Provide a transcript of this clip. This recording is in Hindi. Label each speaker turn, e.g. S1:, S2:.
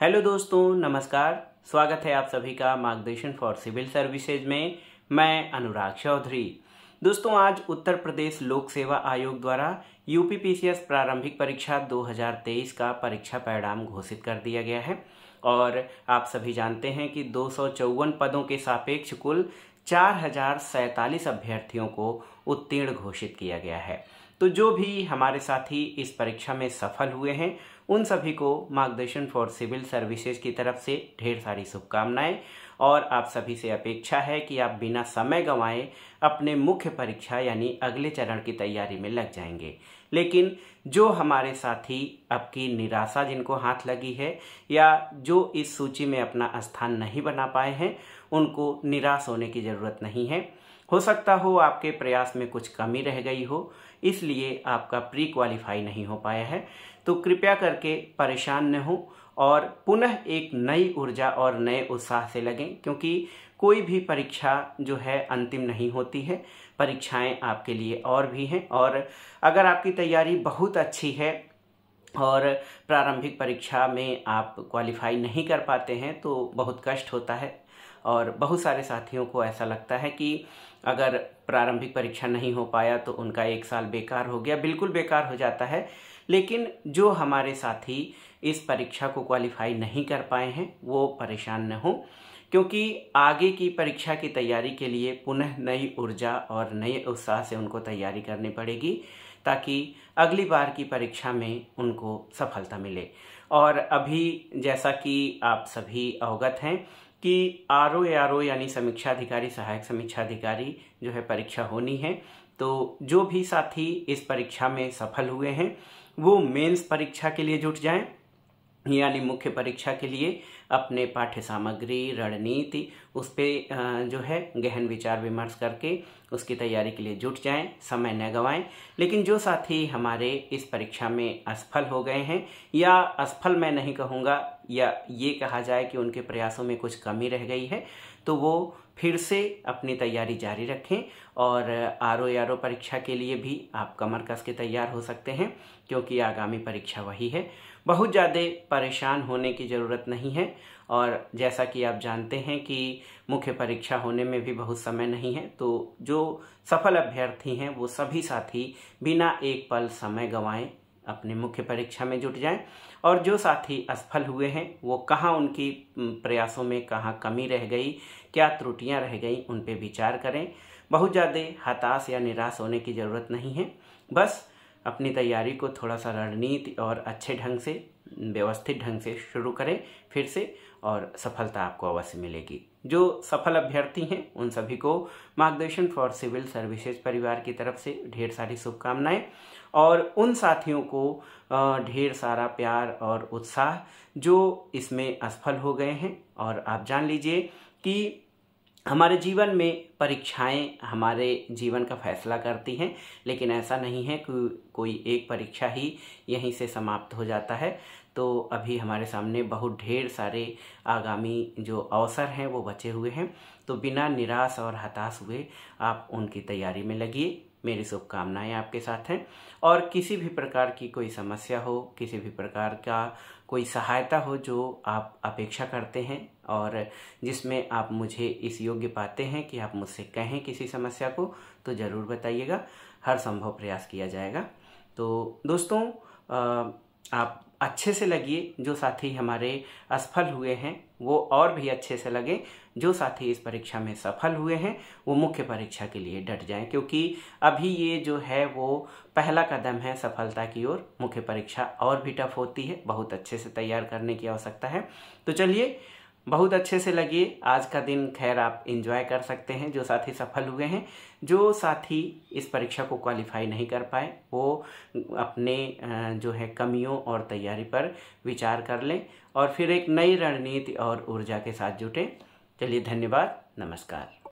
S1: हेलो दोस्तों, नमस्कार। स्वागत है आप सभी का मार्गदर्शन फॉर सिविल सर्विसेज में। मैं अनुराग चौधरी। दोस्तों, आज उत्तर प्रदेश लोक सेवा आयोग द्वारा यूपीपीसीएस प्रारंभिक परीक्षा 2023 का परीक्षा परिणाम घोषित कर दिया गया है और आप सभी जानते हैं कि 254 पदों के सापेक्ष कुल 4047 अभ्यर्थियों को उत्तीर्ण घोषित किया गया है। तो जो भी हमारे साथी इस परीक्षा में सफल हुए हैं उन सभी को मार्गदर्शन फॉर सिविल सर्विसेज की तरफ से ढेर सारी शुभकामनाएं और आप सभी से अपेक्षा है कि आप बिना समय गंवाए अपने मुख्य परीक्षा यानी अगले चरण की तैयारी में लग जाएंगे। लेकिन जो हमारे साथी अब की निराशा जिनको हाथ लगी है या जो इस सूची में अपना स्थान नहीं बना पाए हैं उनको निराश होने की ज़रूरत नहीं है। हो सकता हो आपके प्रयास में कुछ कमी रह गई हो, इसलिए आपका प्री क्वालिफाई नहीं हो पाया है। तो कृपया करके परेशान न हो और पुनः एक नई ऊर्जा और नए उत्साह से लगें, क्योंकि कोई भी परीक्षा जो है अंतिम नहीं होती है। परीक्षाएं आपके लिए और भी हैं और अगर आपकी तैयारी बहुत अच्छी है और प्रारंभिक परीक्षा में आप क्वालिफाई नहीं कर पाते हैं तो बहुत कष्ट होता है और बहुत सारे साथियों को ऐसा लगता है कि अगर प्रारंभिक परीक्षा नहीं हो पाया तो उनका एक साल बेकार हो गया। बिल्कुल बेकार हो जाता है। लेकिन जो हमारे साथी इस परीक्षा को क्वालिफाई नहीं कर पाए हैं वो परेशान न हो, क्योंकि आगे की परीक्षा की तैयारी के लिए पुनः नई ऊर्जा और नए उत्साह से उनको तैयारी करनी पड़ेगी ताकि अगली बार की परीक्षा में उनको सफलता मिले। और अभी जैसा कि आप सभी अवगत हैं कि आरओ यानी समीक्षा अधिकारी, सहायक समीक्षा अधिकारी जो है परीक्षा होनी है। तो जो भी साथी इस परीक्षा में सफल हुए हैं वो मेंस परीक्षा के लिए जुट जाएं, यानी मुख्य परीक्षा के लिए अपने पाठ्य सामग्री, रणनीति उस पर जो है गहन विचार विमर्श करके उसकी तैयारी के लिए जुट जाएं, समय न गंवाएं। लेकिन जो साथी हमारे इस परीक्षा में असफल हो गए हैं, या असफल मैं नहीं कहूँगा, या ये कहा जाए कि उनके प्रयासों में कुछ कमी रह गई है, तो वो फिर से अपनी तैयारी जारी रखें और आरओ परीक्षा के लिए भी आप कमर कस के तैयार हो सकते हैं, क्योंकि आगामी परीक्षा वही है। बहुत ज़्यादा परेशान होने की ज़रूरत नहीं है और जैसा कि आप जानते हैं कि मुख्य परीक्षा होने में भी बहुत समय नहीं है। तो जो सफल अभ्यर्थी हैं वो सभी साथी बिना एक पल समय गंवाएं अपने मुख्य परीक्षा में जुट जाएं और जो साथी असफल हुए हैं वो कहाँ उनकी प्रयासों में कहाँ कमी रह गई, क्या त्रुटियां रह गई, उन पे विचार करें। बहुत ज़्यादा हताश या निराश होने की ज़रूरत नहीं है। बस अपनी तैयारी को थोड़ा सा रणनीति और अच्छे ढंग से, व्यवस्थित ढंग से शुरू करें फिर से और सफलता आपको अवश्य मिलेगी। जो सफल अभ्यर्थी हैं उन सभी को मार्गदर्शन फॉर सिविल सर्विसेज परिवार की तरफ से ढेर सारी शुभकामनाएं और उन साथियों को ढेर सारा प्यार और उत्साह जो इसमें असफल हो गए हैं। और आप जान लीजिए कि हमारे जीवन में परीक्षाएं हमारे जीवन का फैसला करती हैं, लेकिन ऐसा नहीं है कि कोई एक परीक्षा ही यहीं से समाप्त हो जाता है। तो अभी हमारे सामने बहुत ढेर सारे आगामी जो अवसर हैं वो बचे हुए हैं। तो बिना निराश और हताश हुए आप उनकी तैयारी में लगिए। मेरी शुभकामनाएं आपके साथ हैं और किसी भी प्रकार की कोई समस्या हो, किसी भी प्रकार का कोई सहायता हो जो आप अपेक्षा करते हैं और जिसमें आप मुझे इस योग्य पाते हैं कि आप मुझसे कहें किसी समस्या को, तो ज़रूर बताइएगा। हर संभव प्रयास किया जाएगा। तो दोस्तों, आप अच्छे से लगिए। जो साथी हमारे असफल हुए हैं वो और भी अच्छे से लगे। जो साथी इस परीक्षा में सफल हुए हैं वो मुख्य परीक्षा के लिए डट जाएं, क्योंकि अभी ये जो है वो पहला कदम है सफलता की ओर। मुख्य परीक्षा और भी टफ होती है, बहुत अच्छे से तैयार करने की आवश्यकता है। तो चलिए, बहुत अच्छे से लगिए। आज का दिन खैर आप एंजॉय कर सकते हैं जो साथी सफल हुए हैं। जो साथी इस परीक्षा को क्वालिफाई नहीं कर पाए वो अपने जो है कमियों और तैयारी पर विचार कर लें और फिर एक नई रणनीति और ऊर्जा के साथ जुटें। चलिए, धन्यवाद, नमस्कार।